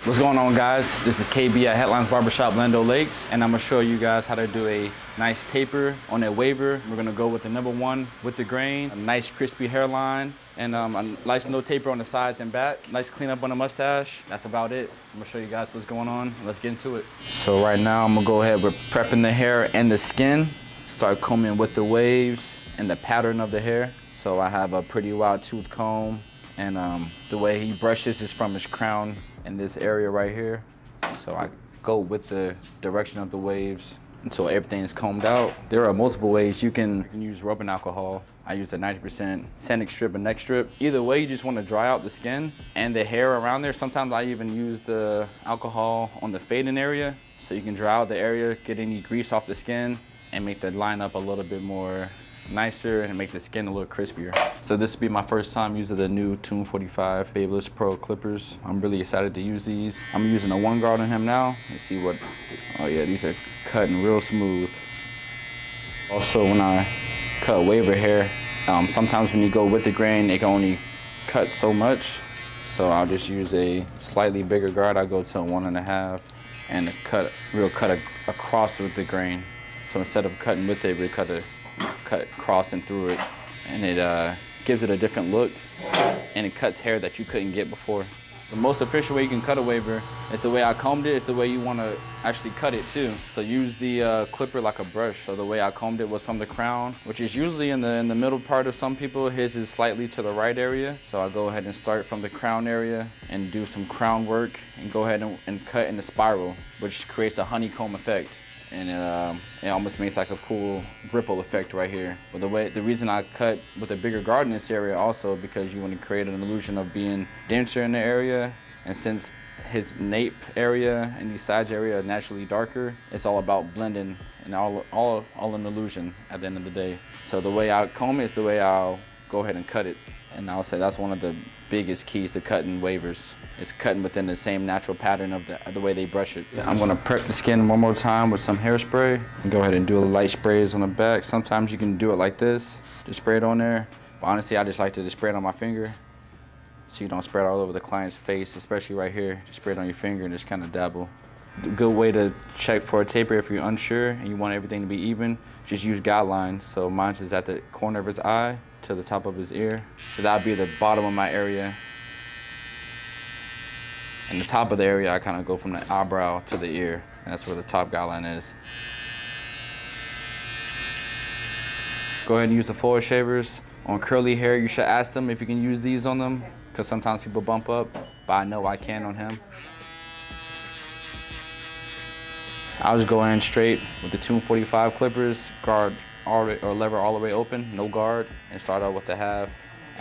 What's going on, guys? This is KB at Headlines Barbershop, Lando Lakes, and I'm gonna show you guys how to do a nice taper on that waver. We're gonna go with the number 1 with the grain, a nice crispy hairline, and a nice no taper on the sides and back. Nice cleanup on the mustache. That's about it. I'm gonna show you guys what's going on. Let's get into it. So right now, I'm gonna go ahead with prepping the hair and the skin. Start combing with the waves and the pattern of the hair. So I have a pretty wild tooth comb, and the way he brushes is from his crown in this area right here. So I go with the direction of the waves until everything is combed out. There are multiple ways you can use rubbing alcohol. I use a 90% sanding strip and neck strip. Either way, you just want to dry out the skin and the hair around there. Sometimes I even use the alcohol on the fading area so you can dry out the area, get any grease off the skin, and make the lineup a little bit more nicer and make the skin a little crispier. So this will be my first time using the new Tomb45 Fabulous Pro clippers. I'm really excited to use these. I'm using a 1 guard on him now. Let's see what, oh yeah, these are cutting real smooth. Also, when I cut waver hair, sometimes when you go with the grain, it can only cut so much. So I'll just use a slightly bigger guard. I go to a 1.5 and cut across with the grain. So instead of cutting with it, we cut crossing through it, and it gives it a different look, and it cuts hair that you couldn't get before. The most efficient way you can cut a waver is the way I combed it. It's the way you want to actually cut it too. So use the clipper like a brush. So the way I combed it was from the crown, which is usually in the middle part of some people. His is slightly to the right area. So I go ahead and start from the crown area and do some crown work and go ahead and cut in the spiral, which creates a honeycomb effect. And it almost makes like a cool ripple effect right here. But the reason I cut with a bigger guard in this area also because you want to create an illusion of being denser in the area. And since his nape area and these sides area are naturally darker, it's all about blending and all an illusion at the end of the day. So the way I comb it is the way I'll go ahead and cut it. And I'll say that's one of the biggest keys to cutting wavers. It's cutting within the same natural pattern of the way they brush it. I'm gonna prep the skin one more time with some hairspray. Go ahead and do a light sprays on the back. Sometimes you can do it like this, just spray it on there. But honestly, I just like to just spray it on my finger so you don't spread it all over the client's face, especially right here. Just spray it on your finger and just kind of dabble. A good way to check for a taper if you're unsure and you want everything to be even, just use guidelines. So mine's is at the corner of his eye to the top of his ear. So that'll be the bottom of my area. And the top of the area, I kind of go from the eyebrow to the ear, and that's where the top guideline is. Go ahead and use the forward shavers. On curly hair, you should ask them if you can use these on them, because sometimes people bump up, but I know I can on him. I'll just go in straight with the Tomb45 clippers, guard or lever all the way open, no guard, and start out with a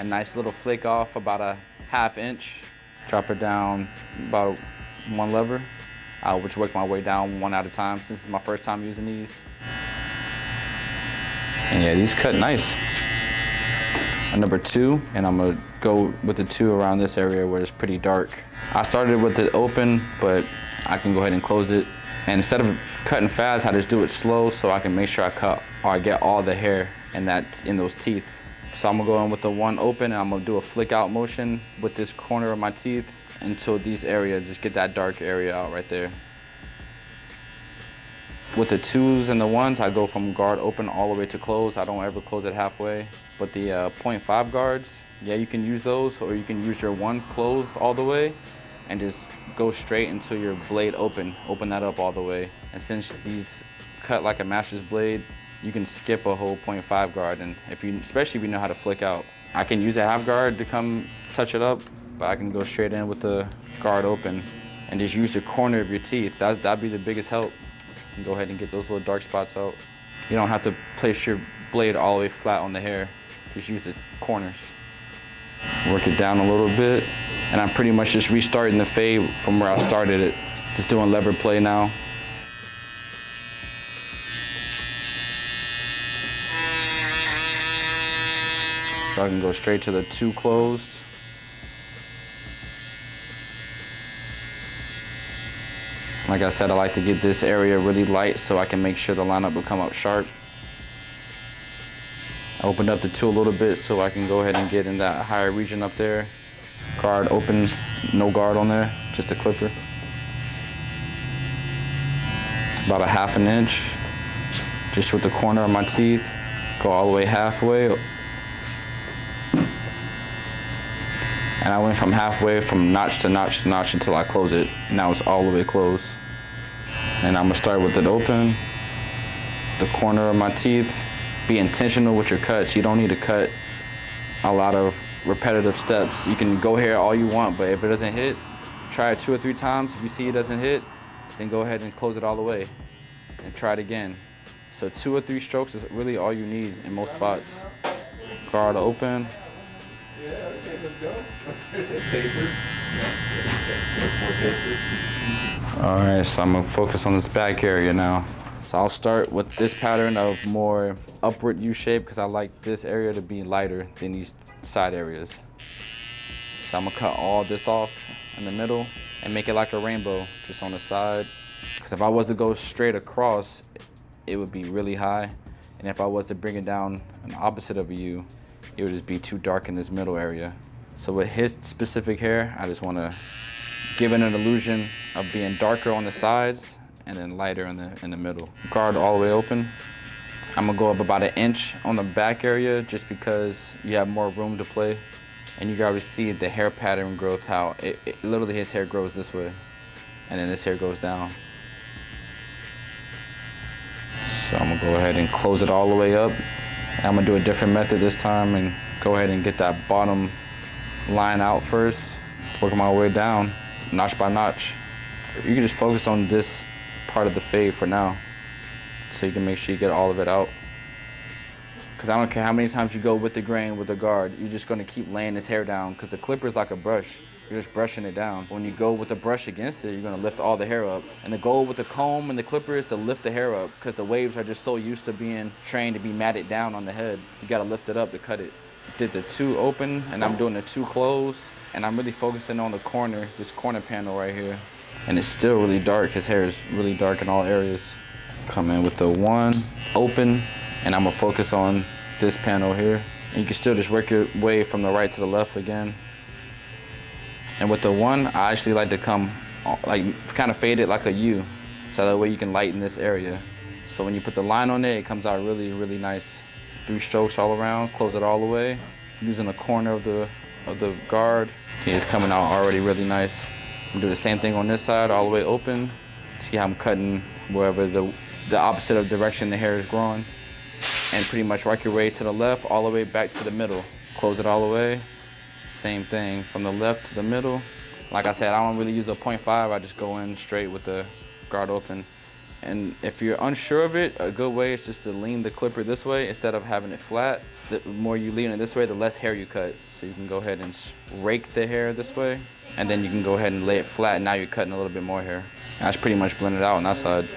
nice little flick off about a 1/2 inch. Drop it down about 1 lever. I'll just work my way down 1 at a time since it's my first time using these. And yeah, these cut nice. A number 2, and I'm gonna go with the 2 around this area where it's pretty dark. I started with it open, but I can go ahead and close it. And instead of cutting fast, I just do it slow so I can make sure I get all the hair in those teeth. So I'm gonna go in with the 1 open, and I'm gonna do a flick out motion with this corner of my teeth until these areas, just get that dark area out right there. With the 2s and the 1s, I go from guard open all the way to close. I don't ever close it halfway. But the 0.5 guards, yeah, you can use those, or you can use your 1 closed all the way and just go straight until your blade open that up all the way. And since these cut like a master's blade, you can skip a whole 0.5 guard, and especially if you know how to flick out. I can use a 1/2 guard to come touch it up, but I can go straight in with the guard open and just use the corner of your teeth. That'd be the biggest help. And go ahead and get those little dark spots out. You don't have to place your blade all the way flat on the hair. Just use the corners. Work it down a little bit, and I'm pretty much just restarting the fade from where I started it. Just doing lever play now. So I can go straight to the 2 closed. Like I said, I like to get this area really light so I can make sure the lineup will come up sharp. I opened up the 2 a little bit so I can go ahead and get in that higher region up there. Guard open, no guard on there, just a clipper. about a 1/2 inch, just with the corner of my teeth. Go all the way halfway. And I went from halfway, from notch to notch to notch until I close it. Now it's all the way closed. And I'm gonna start with it open, the corner of my teeth. Be intentional with your cuts. You don't need to cut a lot of repetitive steps. You can go here all you want, but if it doesn't hit, try it 2 or 3 times. If you see it doesn't hit, then go ahead and close it all the way and try it again. So 2 or 3 strokes is really all you need in most spots. Guard open. Yeah, okay, let's go. Taper. All right, so I'm gonna focus on this back area now. So I'll start with this pattern of more upward U shape because I like this area to be lighter than these side areas. So I'm gonna cut all this off in the middle and make it like a rainbow just on the side. Because if I was to go straight across, it would be really high. And if I was to bring it down an opposite of a U, it would just be too dark in this middle area. So with his specific hair, I just wanna give it an illusion of being darker on the sides and then lighter in the middle. Guard all the way open. I'm gonna go up about 1 inch on the back area just because you have more room to play. And you can already see the hair pattern growth, how literally his hair grows this way and then this hair goes down. So I'm gonna go ahead and close it all the way up. And I'm gonna do a different method this time and go ahead and get that bottom line out first, working my way down, notch by notch. You can just focus on this part of the fade for now, so you can make sure you get all of it out. Because I don't care how many times you go with the grain, with the guard, you're just gonna keep laying this hair down because the clipper is like a brush. You're just brushing it down. When you go with the brush against it, you're gonna lift all the hair up. And the goal with the comb and the clipper is to lift the hair up because the waves are just so used to being trained to be matted down on the head. You gotta lift it up to cut it. Did the 2 open and I'm doing the 2 close. And I'm really focusing on the corner, this corner panel right here. And it's still really dark. His hair is really dark in all areas. Come in with the 1 open, and I'm gonna focus on this panel here. And you can still just work your way from the right to the left again. And with the 1, I actually like to come, like kind of fade it like a U, so that way you can lighten this area. So when you put the line on it, it comes out really, really nice. 3 strokes all around, close it all the way. Using the corner of the guard. It's coming out already really nice. I'm do the same thing on this side, all the way open. See how I'm cutting wherever the opposite of direction the hair is growing. And pretty much work your way to the left, all the way back to the middle. Close it all the way. Same thing, from the left to the middle. Like I said, I don't really use a 0.5, I just go in straight with the guard open. And if you're unsure of it, a good way is just to lean the clipper this way instead of having it flat. The more you lean it this way, the less hair you cut. So you can go ahead and rake the hair this way, and then you can go ahead and lay it flat, and now you're cutting a little bit more hair. And that's pretty much blended out on that side.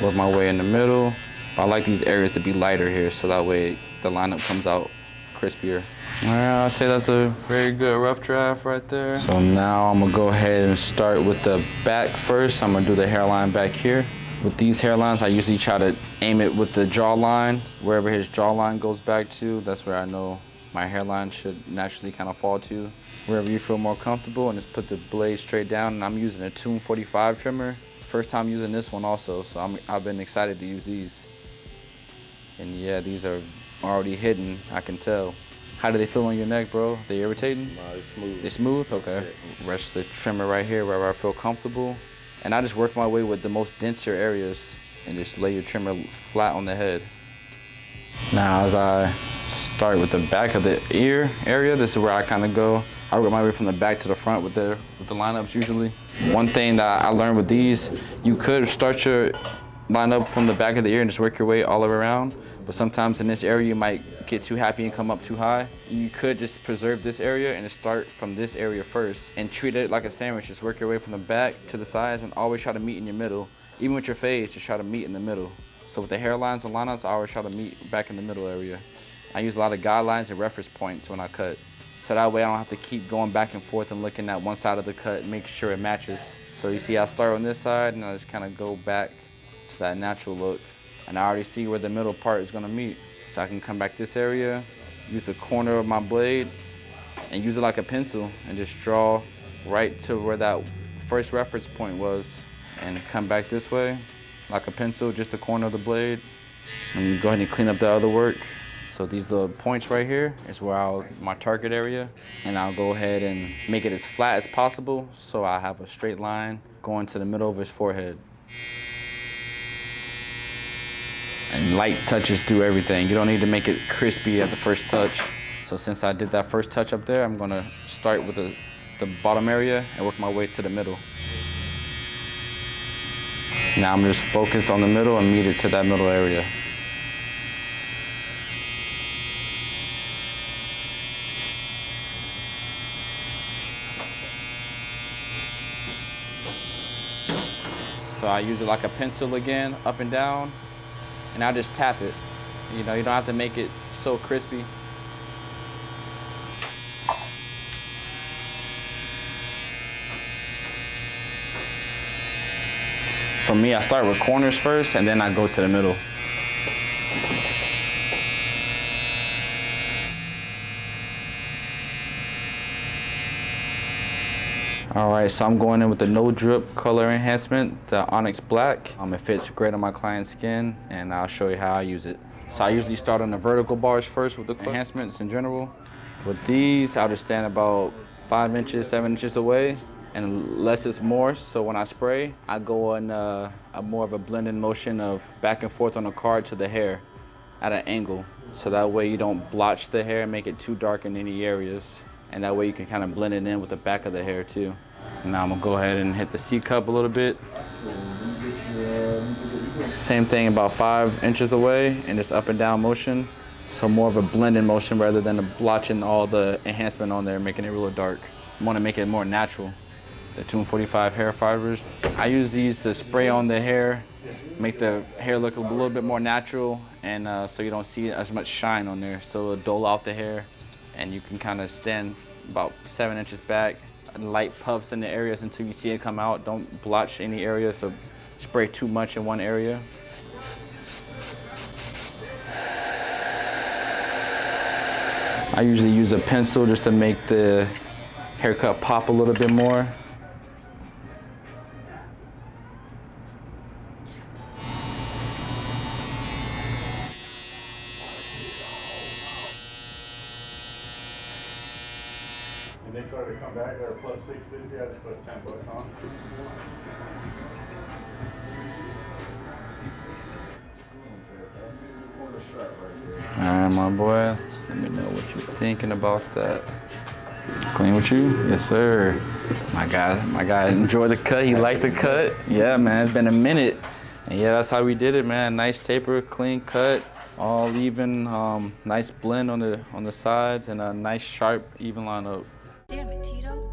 Work my way in the middle. I like these areas to be lighter here, so that way the lineup comes out crispier. All right, I'd say that's a very good rough draft right there. So now I'm gonna go ahead and start with the back first. I'm gonna do the hairline back here. With these hairlines, I usually try to aim it with the jawline. Wherever his jawline goes back to, that's where I know my hairline should naturally kind of fall to. Wherever you feel more comfortable, and just put the blade straight down. And I'm using a Tomb45 trimmer. First time using this one also, so I've been excited to use these. And yeah, these are already hidden, I can tell. How do they feel on your neck, bro? They irritating? No, it's smooth. They're smooth? Okay. Yeah. Rest the trimmer right here wherever I feel comfortable. And I just work my way with the most denser areas and just lay your trimmer flat on the head. Now, as I start with the back of the ear area, this is where I kind of go. I work my way from the back to the front with the lineups usually. One thing that I learned with these, you could start your lineup from the back of the ear and just work your way all around. But sometimes in this area, you might get too happy and come up too high. You could just preserve this area and just start from this area first and treat it like a sandwich. Just work your way from the back to the sides and always try to meet in your middle. Even with your fades, just try to meet in the middle. So with the hairlines and lineups, I always try to meet back in the middle area. I use a lot of guidelines and reference points when I cut. So that way I don't have to keep going back and forth and looking at one side of the cut and make sure it matches. So you see I start on this side and I just kind of go back to that natural look. And I already see where the middle part is gonna meet. So I can come back this area, use the corner of my blade, and use it like a pencil and just draw right to where that first reference point was and come back this way like a pencil, just the corner of the blade. And go ahead and clean up the other work. So these little points right here is where my target area, and I'll go ahead and make it as flat as possible so I have a straight line going to the middle of his forehead. And light touches do everything. You don't need to make it crispy at the first touch. So since I did that first touch up there, I'm gonna start with the bottom area and work my way to the middle. Now I'm just focused on the middle and meet it to that middle area. So I use it like a pencil again, up and down, and I just tap it. You know, you don't have to make it so crispy. For me, I start with corners first, and then I go to the middle. All right, so I'm going in with the no drip color enhancement, the Onyx Black. It fits great on my client's skin, and I'll show you how I use it. So I usually start on the vertical bars first with the enhancements in general. With these, I'll just stand about 5 inches, 7 inches away, and less is more. So when I spray, I go on a more of a blending motion of back and forth on the card to the hair at an angle. So that way you don't blotch the hair and make it too dark in any areas. And that way you can kind of blend it in with the back of the hair too. Now I'm gonna go ahead and hit the C cup a little bit. Same thing, about 5 inches away, and just up and down motion. So more of a blending motion rather than blotching all the enhancement on there, making it real dark. I wanna make it more natural. The Tomb45 hair fibers. I use these to spray on the hair, make the hair look a little bit more natural, and so you don't see as much shine on there. So it'll dull out the hair, and you can kind of stand about 7 inches back, and light puffs in the areas until you see it come out. Don't blotch any area, so spray too much in one area. I usually use a pencil just to make the haircut pop a little bit more. And they started to come back, they were plus 650, I just put 10 bucks on. All right, my boy, let me know what you're thinking about that. Clean with you? Yes, sir. My guy enjoyed the cut, he liked the cut. Yeah, man, it's been a minute. And yeah, that's how we did it, man. Nice taper, clean cut, all even, nice blend on the sides, and a nice sharp, even line up. Damn it, Tito.